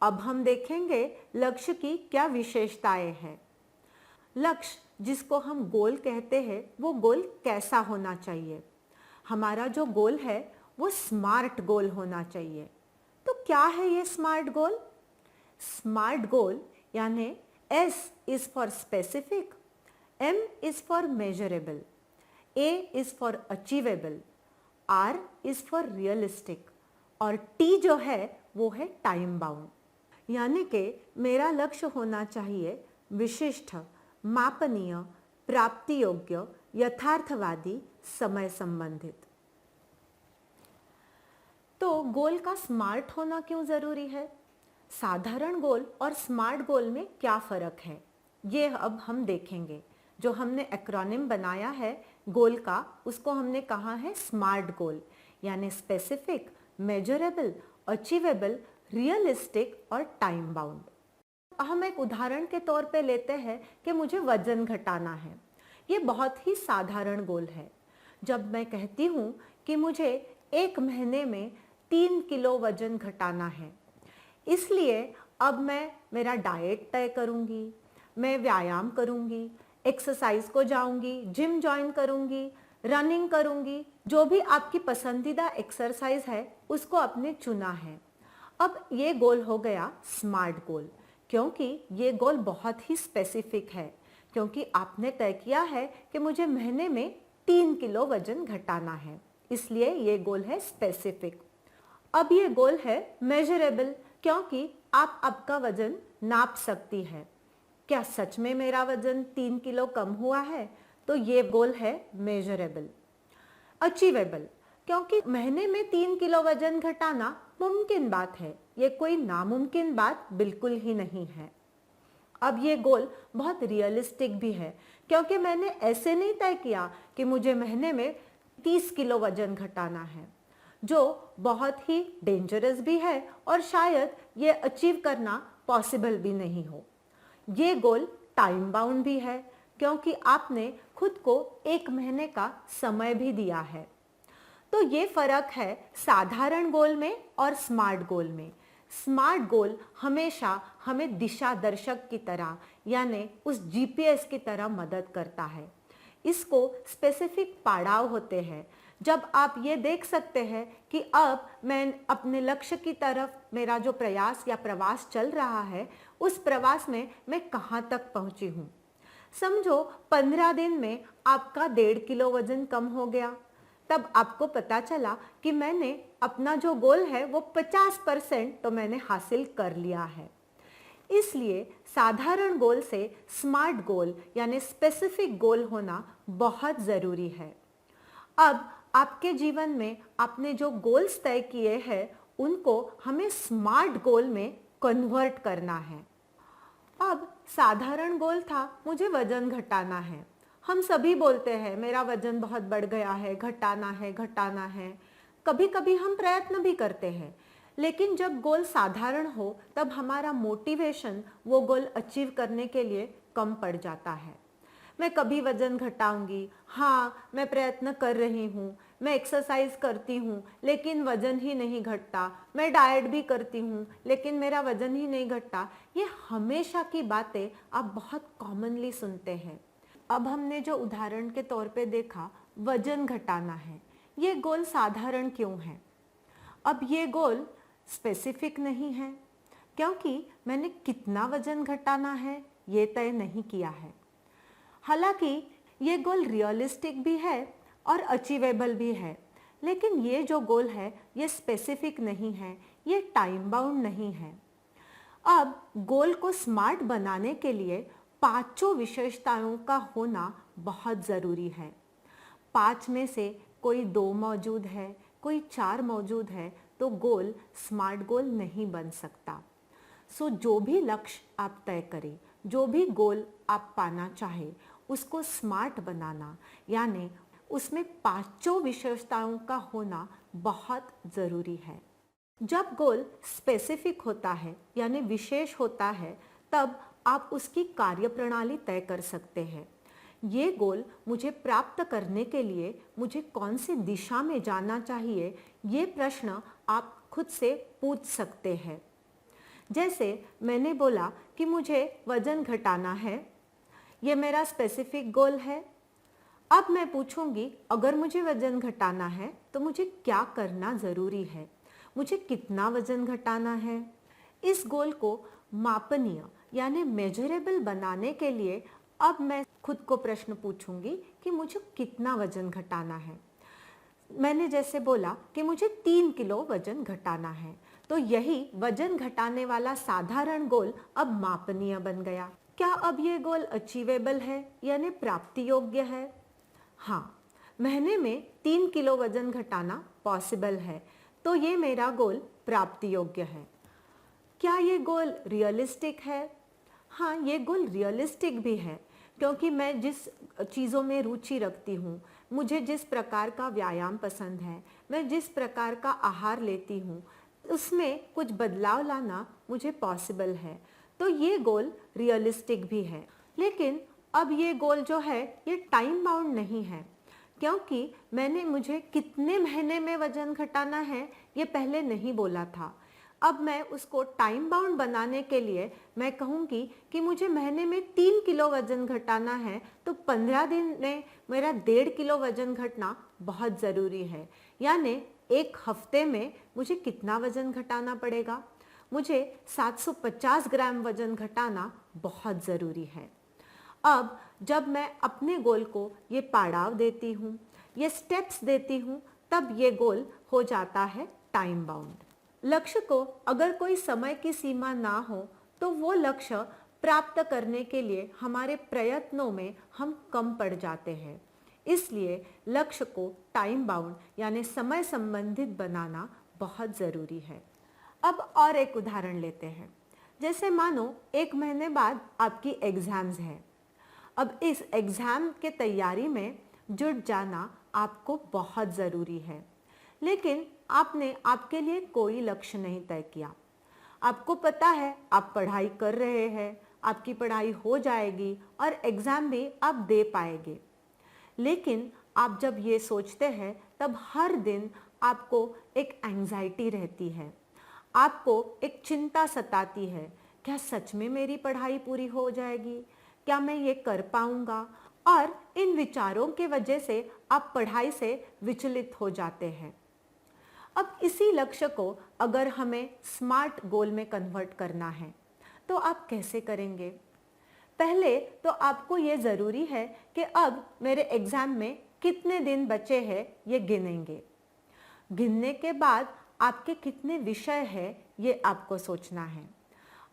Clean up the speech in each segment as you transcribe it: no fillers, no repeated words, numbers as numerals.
अब हम देखेंगे लक्ष्य की क्या विशेषताएं हैं। लक्ष्य जिसको हम गोल कहते हैं, वो गोल कैसा होना चाहिए? हमारा जो गोल है वो स्मार्ट गोल होना चाहिए। तो क्या है ये स्मार्ट गोल? स्मार्ट गोल यानी S is for specific, M is for measurable, A is for achievable, R is for realistic और T जो है वो है टाइम बाउंड। यानी कि मेरा लक्ष्य होना चाहिए विशिष्ट, मापनीय, प्राप्ति योग्य, यथार्थवादी, समय संबंधित। तो गोल का स्मार्ट होना क्यों जरूरी है? साधारण गोल और स्मार्ट गोल में क्या फर्क है, ये अब हम देखेंगे। जो हमने एक्रोनिम बनाया है गोल का, उसको हमने कहा है स्मार्ट गोल, यानी स्पेसिफिक, मेजरेबल, अचीवेबल, रियलिस्टिक और टाइम बाउंड। हम एक उदाहरण के तौर पे लेते हैं कि मुझे वजन घटाना है। ये बहुत ही साधारण गोल है। जब मैं कहती हूँ कि मुझे 1 महीने में 3 किलो वजन घटाना है, इसलिए अब मैं मेरा डाइट तय करूँगी, मैं व्यायाम करूँगी, एक्सरसाइज को जाऊँगी, जिम ज्वाइन करूँगी, रनिंग करूँगी, जो भी आपकी पसंदीदा एक्सरसाइज है उसको आपने चुना है। अब ये गोल हो गया स्मार्ट गोल, क्योंकि ये गोल बहुत ही स्पेसिफिक है, क्योंकि आपने तय किया है कि मुझे महीने में 3 किलो वजन घटाना है, इसलिए ये गोल है स्पेसिफिक। अब ये गोल है मेजरेबल, क्योंकि आप आपका वजन नाप सकती है। क्या सच में मेरा वजन 3 किलो कम हुआ है? तो ये गोल है मेजरेबल। अचीवेबल, क्योंकि महीने में 3 किलो वजन घटाना मुमकिन बात है, ये कोई नामुमकिन बात बिल्कुल ही नहीं है। अब ये गोल बहुत रियलिस्टिक भी है, क्योंकि मैंने ऐसे नहीं तय किया कि मुझे महीने में 30 किलो वजन घटाना है, जो बहुत ही डेंजरस भी है और शायद ये अचीव करना पॉसिबल भी नहीं हो। ये गोल टाइम बाउंड भी है, क्योंकि आपने खुद को 1 महीने का समय भी दिया है। तो ये फर्क है साधारण गोल में और स्मार्ट गोल में। स्मार्ट गोल हमेशा हमें दिशा दर्शक की तरह, यानी उस जीपीएस की तरह मदद करता है। इसको स्पेसिफिक पड़ाव होते हैं, जब आप ये देख सकते हैं कि अब मैं अपने लक्ष्य की तरफ मेरा जो प्रयास या प्रवास चल रहा है, उस प्रवास में मैं कहाँ तक पहुँची हूँ। समझो 15 दिन में आपका 1.5 किलो वजन कम हो गया, तब आपको पता चला कि मैंने अपना जो गोल है वो 50% तो मैंने हासिल कर लिया है। इसलिए साधारण गोल से स्मार्ट गोल यानी स्पेसिफिक गोल होना बहुत ज़रूरी है। अब आपके जीवन में आपने जो गोल्स तय किए हैं, उनको हमें स्मार्ट गोल में कन्वर्ट करना है। अब साधारण गोल था मुझे वजन घटाना है। हम सभी बोलते हैं मेरा वजन बहुत बढ़ गया है, घटाना है, घटाना है। कभी कभी हम प्रयत्न भी करते हैं, लेकिन जब गोल साधारण हो तब हमारा मोटिवेशन वो गोल अचीव करने के लिए कम पड़ जाता है। मैं कभी वजन घटाऊंगी, हाँ मैं प्रयत्न कर रही हूँ, मैं एक्सरसाइज करती हूँ लेकिन वजन ही नहीं घटता, मैं डाइट भी करती हूँ लेकिन मेरा वजन ही नहीं घटता। ये हमेशा की बातें आप बहुत कॉमनली सुनते हैं। अब हमने जो उदाहरण के तौर पे देखा वजन घटाना है, ये गोल साधारण क्यों है? अब ये गोल स्पेसिफिक नहीं है, क्योंकि मैंने कितना वजन घटाना है ये तय नहीं किया है। हालांकि ये गोल रियलिस्टिक भी है और अचीवेबल भी है, लेकिन ये जो गोल है ये स्पेसिफिक नहीं है, ये टाइम बाउंड नहीं है। अब गोल को स्मार्ट बनाने के लिए 5 विशेषताओं का होना बहुत ज़रूरी है। 5 में से कोई 2 मौजूद है, कोई 4 मौजूद है, तो गोल स्मार्ट गोल नहीं बन सकता। सो जो भी लक्ष्य आप तय करें, जो भी गोल आप पाना चाहे, उसको स्मार्ट बनाना यानी उसमें 5 विशेषताओं का होना बहुत ज़रूरी है। जब गोल स्पेसिफिक होता है यानी विशेष होता है, तब आप उसकी कार्यप्रणाली तय कर सकते हैं। ये गोल मुझे प्राप्त करने के लिए मुझे कौन सी दिशा में जाना चाहिए, ये प्रश्न आप खुद से पूछ सकते हैं। जैसे मैंने बोला कि मुझे वज़न घटाना है, ये मेरा स्पेसिफिक गोल है। अब मैं पूछूंगी अगर मुझे वज़न घटाना है तो मुझे क्या करना ज़रूरी है, मुझे कितना वज़न घटाना है। इस गोल को मापनीय यानी मेजरेबल बनाने के लिए अब मैं खुद को प्रश्न पूछूंगी कि मुझे कितना वज़न घटाना है। मैंने जैसे बोला कि मुझे 3 किलो वज़न घटाना है, तो यही वज़न घटाने वाला साधारण गोल अब मापनीय बन गया। क्या अब ये गोल अचीवेबल है यानी प्राप्ति योग्य है? हाँ, महीने में 3 किलो वज़न घटाना पॉसिबल है, तो ये मेरा गोल प्राप्ति योग्य है। क्या ये गोल रियलिस्टिक है? हाँ, ये गोल रियलिस्टिक भी है, क्योंकि मैं जिस चीज़ों में रुचि रखती हूँ, मुझे जिस प्रकार का व्यायाम पसंद है, मैं जिस प्रकार का आहार लेती हूँ, उसमें कुछ बदलाव लाना मुझे पॉसिबल है, तो ये गोल रियलिस्टिक भी है। लेकिन अब ये गोल जो है ये टाइम बाउंड नहीं है, क्योंकि मैंने मुझे कितने महीने में वज़न घटाना है ये पहले नहीं बोला था। अब मैं उसको टाइम बाउंड बनाने के लिए मैं कहूँगी कि मुझे महीने में 3 किलो वज़न घटाना है, तो 15 दिन में मेरा 1.5 किलो वज़न घटना बहुत ज़रूरी है। यानी एक हफ्ते में मुझे कितना वज़न घटाना पड़ेगा? मुझे 750 ग्राम वज़न घटाना बहुत ज़रूरी है। अब जब मैं अपने गोल को ये पड़ाव देती हूँ, ये स्टेप्स देती हूँ, तब ये गोल हो जाता है टाइम बाउंड। लक्ष्य को अगर कोई समय की सीमा ना हो तो वो लक्ष्य प्राप्त करने के लिए हमारे प्रयत्नों में हम कम पड़ जाते हैं। इसलिए लक्ष्य को टाइम बाउंड यानी समय संबंधित बनाना बहुत ज़रूरी है। अब और एक उदाहरण लेते हैं। जैसे मानो 1 महीने बाद आपकी एग्ज़ाम्स है। अब इस एग्ज़ाम के तैयारी में जुट जाना आपको बहुत ज़रूरी है, लेकिन आपने आपके लिए कोई लक्ष्य नहीं तय किया। आपको पता है आप पढ़ाई कर रहे हैं, आपकी पढ़ाई हो जाएगी और एग्ज़ाम भी आप दे पाएंगे। लेकिन आप जब ये सोचते हैं तब हर दिन आपको एक एंग्जाइटी रहती है, आपको एक चिंता सताती है। क्या सच में मेरी पढ़ाई पूरी हो जाएगी? क्या मैं ये कर पाऊंगा? और इन विचारों के वजह से आप पढ़ाई से विचलित हो जाते हैं। अब इसी लक्ष्य को अगर हमें स्मार्ट गोल में कन्वर्ट करना है तो आप कैसे करेंगे? पहले तो आपको ये ज़रूरी है कि अब मेरे एग्ज़ाम में कितने दिन बचे हैं ये गिनेंगे। गिनने के बाद आपके कितने विषय हैं ये आपको सोचना है।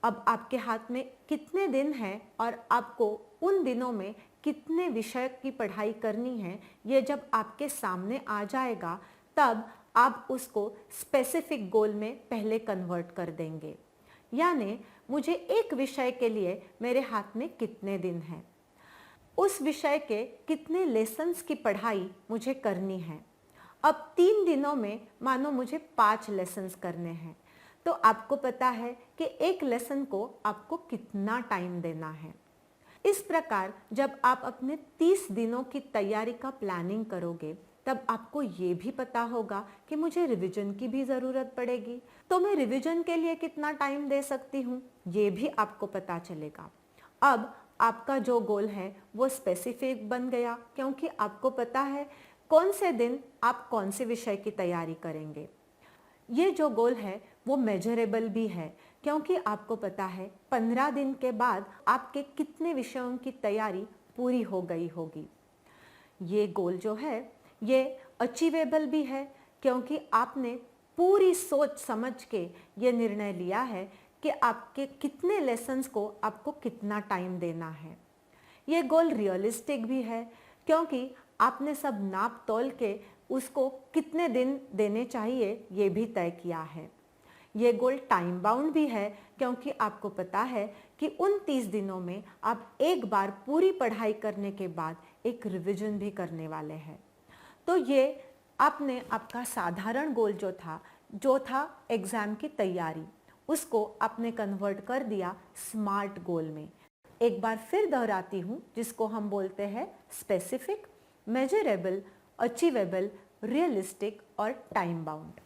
अब आपके हाथ में कितने दिन हैं और आपको उन दिनों में कितने विषय की पढ़ाई करनी है, ये जब आपके सामने आ जाएगा तब आप उसको स्पेसिफिक गोल में पहले कन्वर्ट कर देंगे। यानी मुझे एक विषय के लिए मेरे हाथ में कितने दिन हैं, उस विषय के कितने लेसन्स की पढ़ाई मुझे करनी है। अब 3 दिनों में मानो मुझे 5 लेसन्स करने हैं, तो आपको पता है कि एक लेसन को आपको कितना टाइम देना है। इस प्रकार जब आप अपने 30 दिनों की तैयारी का प्लानिंग करोगे तब आपको ये भी पता होगा कि मुझे रिवीजन की भी ज़रूरत पड़ेगी, तो मैं रिवीजन के लिए कितना टाइम दे सकती हूँ ये भी आपको पता चलेगा। अब आपका जो गोल है वो स्पेसिफिक बन गया, क्योंकि आपको पता है कौन से दिन आप कौन से विषय की तैयारी करेंगे। ये जो गोल है वो मेजरेबल भी है, क्योंकि आपको पता है 15 दिन के बाद आपके कितने विषयों की तैयारी पूरी हो गई होगी। ये गोल जो है ये अचीवेबल भी है, क्योंकि आपने पूरी सोच समझ के ये निर्णय लिया है कि आपके कितने लेसन्स को आपको कितना टाइम देना है। ये गोल रियलिस्टिक भी है, क्योंकि आपने सब नाप तोल के उसको कितने दिन देने चाहिए ये भी तय किया है। ये गोल टाइम बाउंड भी है, क्योंकि आपको पता है कि उन 30 दिनों में आप एक बार पूरी पढ़ाई करने के बाद एक रिवीजन भी करने वाले हैं। तो ये आपने आपका साधारण गोल जो था एग्ज़ाम की तैयारी, उसको आपने कन्वर्ट कर दिया स्मार्ट गोल में। एक बार फिर दोहराती हूँ, जिसको हम बोलते हैं स्पेसिफिक, मेजरेबल, अचीवेबल, रियलिस्टिक और टाइम बाउंड।